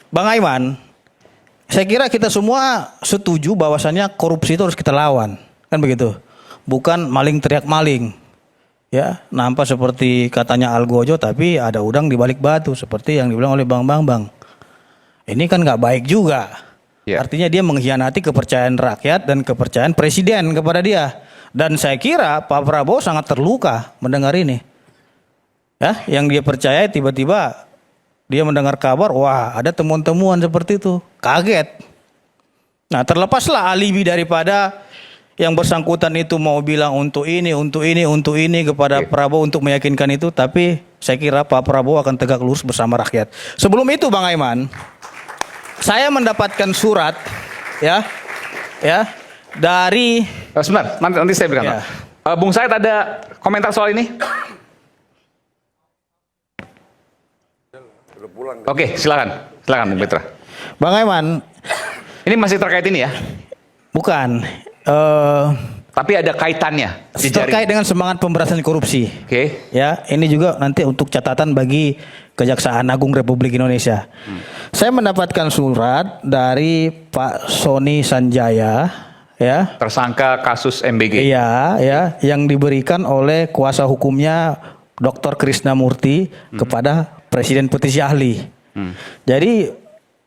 Bang Aiman, saya kira kita semua setuju bahwasannya korupsi itu harus kita lawan, kan begitu? Bukan maling teriak maling, ya nampak seperti katanya Algojo tapi ada udang di balik batu seperti yang dibilang oleh Bang Bambang. Ini kan nggak baik juga. Ya. Artinya dia mengkhianati kepercayaan rakyat dan kepercayaan presiden kepada dia. Dan saya kira Pak Prabowo sangat terluka mendengar ini. Ya, yang dia percaya tiba-tiba dia mendengar kabar, wah ada temuan-temuan seperti itu, kaget. Nah terlepaslah alibi daripada yang bersangkutan itu mau bilang untuk ini kepada Prabowo untuk meyakinkan itu, tapi saya kira Pak Prabowo akan tegak lurus bersama rakyat. Sebelum itu Bang Aiman, saya mendapatkan surat, ya dari. Sebentar, nanti saya berikan. Ya. Bung Said ada komentar soal ini? Oke, silakan Bung Petra. Bang Aiman, ini masih terkait ini ya? Bukan. Tapi ada kaitannya. Terkait dengan semangat pemberantasan korupsi. Oke. Ya, ini juga nanti untuk catatan bagi Kejaksaan Agung Republik Indonesia. Saya mendapatkan surat dari Pak Sony Sanjaya, ya. Tersangka kasus MBG. Iya, ya, yang diberikan oleh kuasa hukumnya Dr. Krisnamurti kepada Presiden Petisi Ahli. Jadi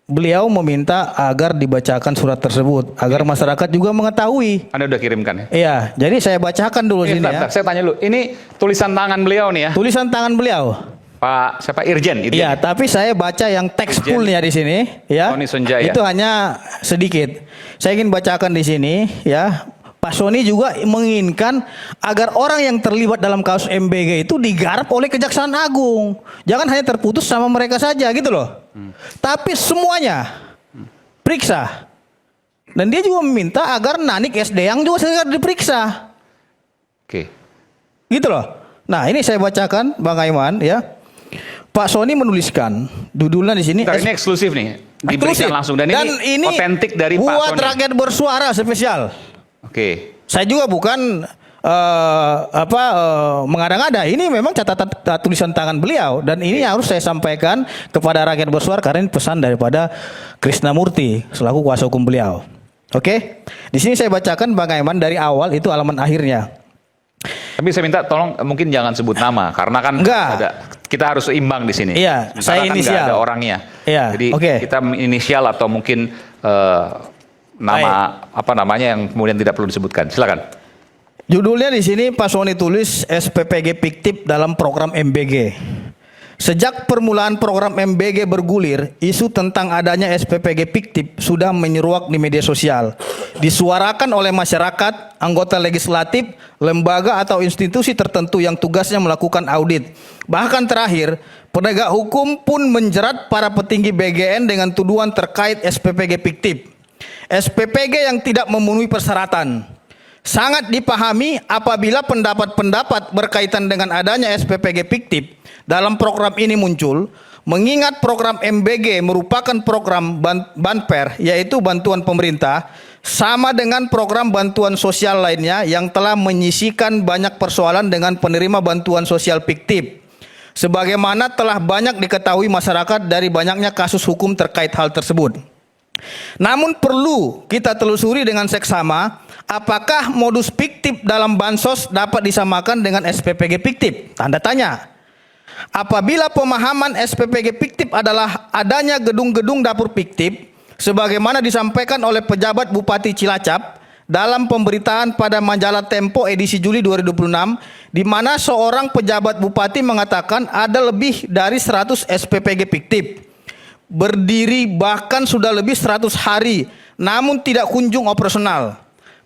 beliau meminta agar dibacakan surat tersebut agar masyarakat juga mengetahui. Anda udah kirimkan ya? Iya, jadi saya bacakan dulu sini ya. Saya tanya dulu. Ini tulisan tangan beliau nih ya? Tulisan tangan beliau. Pak siapa Irjen itu? Iya, tapi saya baca yang teks fullnya di sini ya. Sony Sanjaya. Itu hanya sedikit. Saya ingin bacakan di sini ya. Pak Sony juga menginginkan agar orang yang terlibat dalam kasus MBG itu digarap oleh Kejaksaan Agung. Jangan hanya terputus sama mereka saja gitu loh. Tapi semuanya periksa. Dan dia juga meminta agar Nanik SD yang juga segera diperiksa. Oke. Gitu loh. Nah, ini saya bacakan Bang Aiman ya. Pak Sony menuliskan judulnya di sini. Ini eksklusif nih. Diberikan langsung dan ini otentik dari Pak Sony. Buat rakyat bersuara spesial. Oke. Saya juga bukan mengada-ngada. Ini memang catatan tulisan tangan beliau dan ini harus saya sampaikan kepada rakyat bersuara karena ini pesan daripada Krisnamurti selaku kuasa hukum beliau. Oke. Di sini saya bacakan Bang Aiman dari awal itu halaman akhirnya. Tapi saya minta tolong mungkin jangan sebut nama karena kan kita harus seimbang di sini. Iya, saya kan inisial. nggak ada orangnya. Iya, Jadi kita inisial atau mungkin nama apa namanya yang kemudian tidak perlu disebutkan. Silakan. Judulnya di sini Pak Sony tulis SPPG fiktif dalam program MBG. Sejak permulaan program MBG bergulir, isu tentang adanya SPPG fiktif sudah menyeruak di media sosial. Disuarakan oleh masyarakat, anggota legislatif, lembaga atau institusi tertentu yang tugasnya melakukan audit. Bahkan terakhir, penegak hukum pun menjerat para petinggi BGN dengan tuduhan terkait SPPG fiktif. SPPG yang tidak memenuhi persyaratan. Sangat dipahami apabila pendapat-pendapat berkaitan dengan adanya SPPG fiktif dalam program ini muncul, mengingat program MBG merupakan program banper, yaitu bantuan pemerintah, sama dengan program bantuan sosial lainnya yang telah menyisikan banyak persoalan dengan penerima bantuan sosial fiktif. Sebagaimana telah banyak diketahui masyarakat dari banyaknya kasus hukum terkait hal tersebut. Namun perlu kita telusuri dengan seksama apakah modus fiktif dalam bansos dapat disamakan dengan SPPG fiktif? Tanda tanya. Apabila pemahaman SPPG fiktif adalah adanya gedung-gedung dapur fiktif sebagaimana disampaikan oleh pejabat Bupati Cilacap dalam pemberitaan pada majalah Tempo edisi Juli 2026 di mana seorang pejabat bupati mengatakan ada lebih dari 100 SPPG fiktif. Berdiri bahkan sudah lebih 100 hari namun tidak kunjung operasional.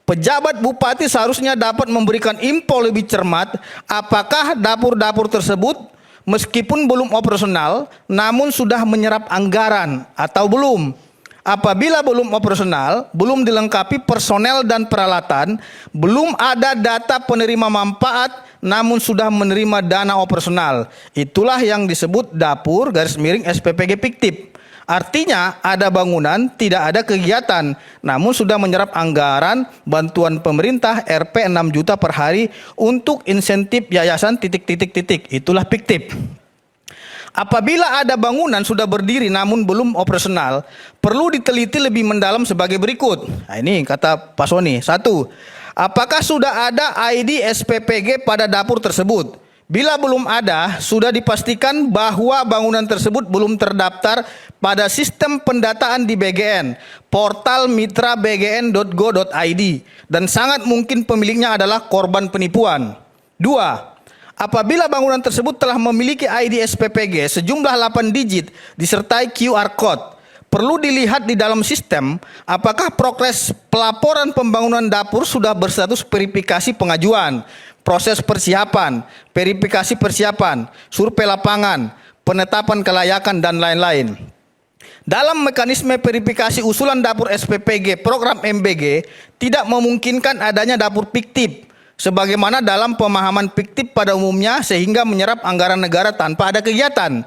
Pejabat bupati seharusnya dapat memberikan info lebih cermat apakah dapur-dapur tersebut meskipun belum operasional namun sudah menyerap anggaran atau belum. Apabila belum operasional, belum dilengkapi personel dan peralatan, belum ada data penerima manfaat namun sudah menerima dana operasional. Itulah yang disebut dapur _SPPG fiktif. Artinya ada bangunan, tidak ada kegiatan, namun sudah menyerap anggaran bantuan pemerintah Rp 6 juta per hari untuk insentif yayasan ... Itulah fiktif. Apabila ada bangunan sudah berdiri namun belum operasional, perlu diteliti lebih mendalam sebagai berikut. Nah, ini kata Pak Sony. 1. Apakah sudah ada ID SPPG pada dapur tersebut? Bila belum ada, sudah dipastikan bahwa bangunan tersebut belum terdaftar pada sistem pendataan di BGN, portal mitra bgn.go.id, dan sangat mungkin pemiliknya adalah korban penipuan. 2. Apabila bangunan tersebut telah memiliki ID SPPG sejumlah 8 digit disertai QR Code, perlu dilihat di dalam sistem apakah progres pelaporan pembangunan dapur sudah berstatus verifikasi pengajuan, proses persiapan, verifikasi persiapan, survei lapangan, penetapan kelayakan, dan lain-lain. Dalam mekanisme verifikasi usulan dapur SPPG program MBG tidak memungkinkan adanya dapur fiktif sebagaimana dalam pemahaman fiktif pada umumnya sehingga menyerap anggaran negara tanpa ada kegiatan.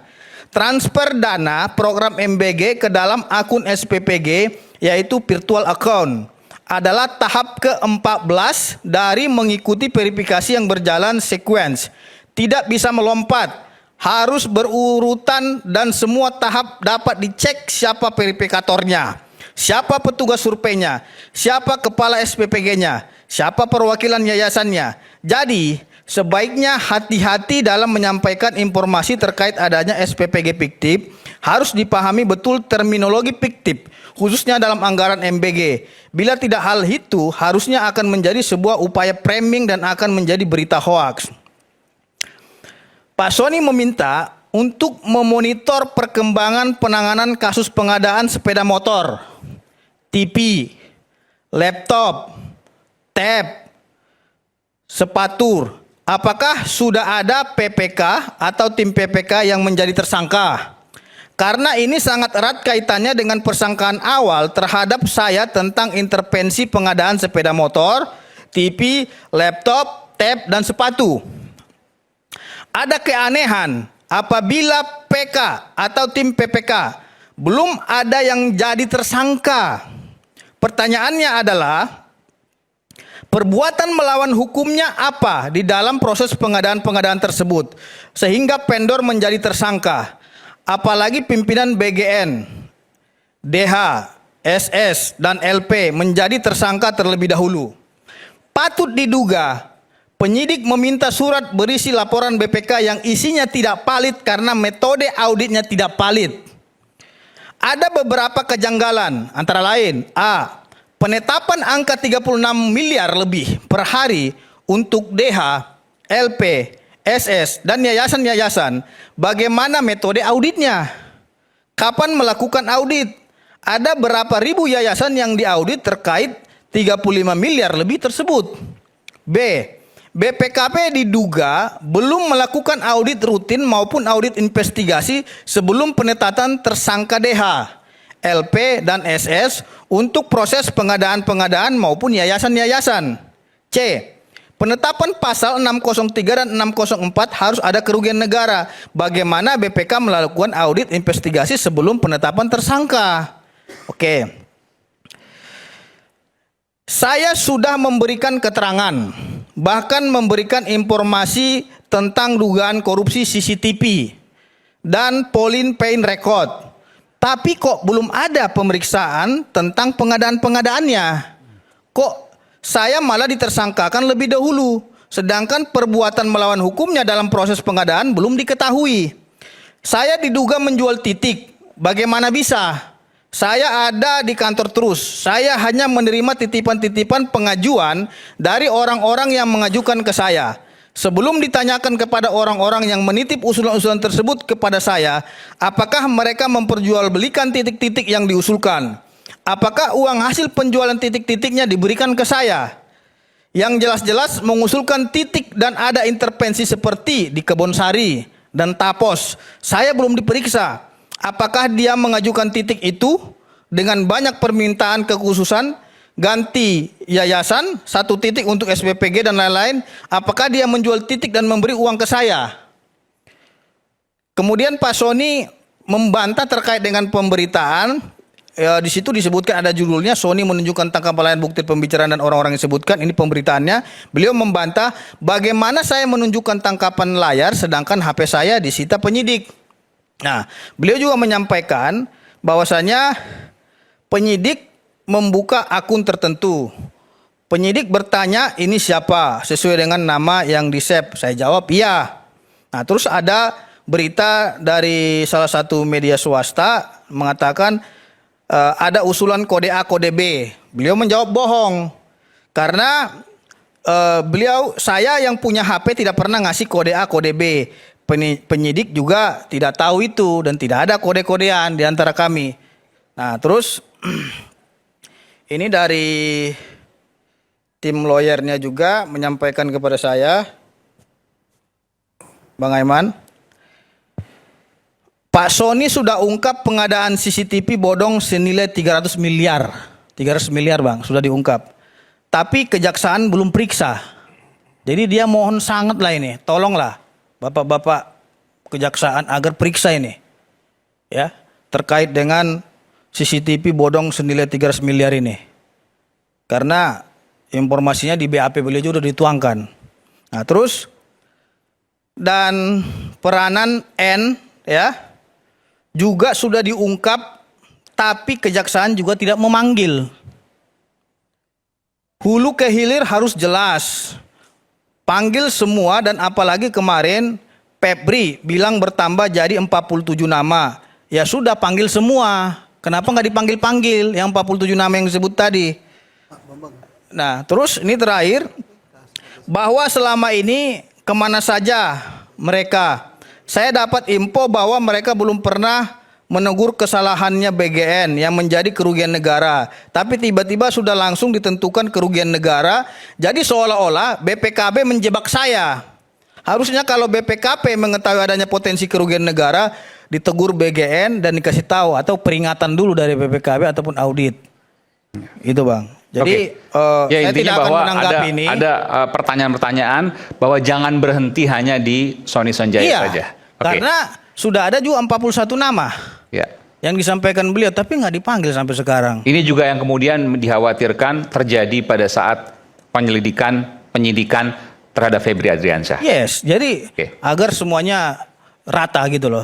Transfer dana program MBG ke dalam akun SPPG yaitu virtual account adalah tahap ke-14 dari mengikuti verifikasi yang berjalan sequence. Tidak bisa melompat, harus berurutan dan semua tahap dapat dicek siapa verifikatornya, siapa petugas surveinya, siapa kepala SPPG-nya, siapa perwakilan yayasannya. Jadi, sebaiknya hati-hati dalam menyampaikan informasi terkait adanya SPPG fiktif. Harus dipahami betul terminologi fiktif, khususnya dalam anggaran MBG. Bila tidak hal itu, harusnya akan menjadi sebuah upaya framing dan akan menjadi berita hoaks. Pak Sony meminta untuk memonitor perkembangan penanganan kasus pengadaan sepeda motor, TV, laptop, tab, sepatu. Apakah sudah ada PPK atau tim PPK yang menjadi tersangka? Karena ini sangat erat kaitannya dengan persangkaan awal terhadap saya tentang intervensi pengadaan sepeda motor, TV, laptop, tab, dan sepatu. Ada keanehan apabila PK atau tim PPK belum ada yang jadi tersangka. Pertanyaannya adalah, perbuatan melawan hukumnya apa di dalam proses pengadaan-pengadaan tersebut sehingga vendor menjadi tersangka? Apalagi pimpinan BGN, DH, SS, dan LP menjadi tersangka terlebih dahulu. Patut diduga penyidik meminta surat berisi laporan BPK yang isinya tidak valid karena metode auditnya tidak valid. Ada beberapa kejanggalan, antara lain: A. Penetapan angka 36 miliar lebih per hari untuk DH, LP, SS, dan yayasan-yayasan. Bagaimana metode auditnya? Kapan melakukan audit? Ada berapa ribu yayasan yang diaudit terkait 35 miliar lebih tersebut? B. BPKP diduga belum melakukan audit rutin maupun audit investigasi sebelum penetapan tersangka DH, LP, dan SS untuk proses pengadaan-pengadaan maupun yayasan-yayasan. C. Penetapan pasal 603 dan 604 harus ada kerugian negara. Bagaimana BPK melakukan audit investigasi sebelum penetapan tersangka? Oke. Saya sudah memberikan keterangan, bahkan memberikan informasi tentang dugaan korupsi CCTV dan Pauline Payne Record. Tapi kok belum ada pemeriksaan tentang pengadaan-pengadaannya? Kok saya malah ditersangkakan lebih dahulu, sedangkan perbuatan melawan hukumnya dalam proses pengadaan belum diketahui. Saya diduga menjual titik. Bagaimana bisa? Saya ada di kantor terus. Saya hanya menerima titipan-titipan pengajuan dari orang-orang yang mengajukan ke saya. Sebelum ditanyakan kepada orang-orang yang menitip usulan-usulan tersebut kepada saya, apakah mereka memperjualbelikan titik-titik yang diusulkan? Apakah uang hasil penjualan titik-titiknya diberikan ke saya? Yang jelas-jelas mengusulkan titik dan ada intervensi seperti di Kebonsari dan Tapos. Saya belum diperiksa. Apakah dia mengajukan titik itu dengan banyak permintaan kekhususan, ganti yayasan, 1 titik untuk SPPG dan lain-lain? Apakah dia menjual titik dan memberi uang ke saya? Kemudian Pak Sony membantah terkait dengan pemberitaan. Di situ disebutkan, ada judulnya, Sony menunjukkan tangkapan layar bukti pembicaraan dan orang-orang yang disebutkan. Ini pemberitaannya. Beliau membantah, bagaimana saya menunjukkan tangkapan layar sedangkan HP saya disita penyidik. Nah, beliau juga menyampaikan bahwasanya penyidik membuka akun tertentu. Penyidik bertanya ini siapa sesuai dengan nama yang di-save. Saya jawab iya. Nah, terus ada berita dari salah satu media swasta mengatakan ada usulan kode A kode B. Beliau menjawab bohong. Karena saya yang punya HP tidak pernah ngasih kode A kode B. Penyidik juga tidak tahu itu dan tidak ada kode-kodean di antara kami. Nah, terus ini dari tim lawyernya juga menyampaikan kepada saya, Bang Aiman, Pak Sony sudah ungkap pengadaan CCTV bodong senilai 300 miliar. 300 miliar Bang, sudah diungkap. Tapi kejaksaan belum periksa. Jadi dia mohon sangat lah ini, tolonglah Bapak-bapak kejaksaan agar periksa ini. Ya, terkait dengan CCTV bodong senilai 300 miliar ini. Karena informasinya di BAP beliau juga sudah dituangkan. Nah, terus dan peranan N ya juga sudah diungkap, tapi kejaksaan juga tidak memanggil. Hulu ke hilir harus jelas. Panggil semua dan apalagi kemarin Febri bilang bertambah jadi 47 nama. Ya sudah panggil semua. Kenapa nggak dipanggil-panggil yang 47 nama yang disebut tadi? Nah, terus ini terakhir, bahwa selama ini kemana saja mereka. Saya dapat info bahwa mereka belum pernah menegur kesalahannya BGN yang menjadi kerugian negara. Tapi tiba-tiba sudah langsung ditentukan kerugian negara. Jadi seolah-olah BPKB menjebak saya. Harusnya kalau BPKP mengetahui adanya potensi kerugian negara, ditegur BGN dan dikasih tahu atau peringatan dulu dari BPKB ataupun audit. Itu Bang. Jadi ya, saya tidak akan bahwa menanggapi ini. Ada pertanyaan-pertanyaan bahwa jangan berhenti hanya di Sony Sonjaya saja. Karena sudah ada juga 41 nama yang disampaikan beliau, tapi nggak dipanggil sampai sekarang. Ini juga yang kemudian dikhawatirkan terjadi pada saat penyidikan terhadap Febri Adriansyah. Yes, jadi agar semuanya rata gitu loh.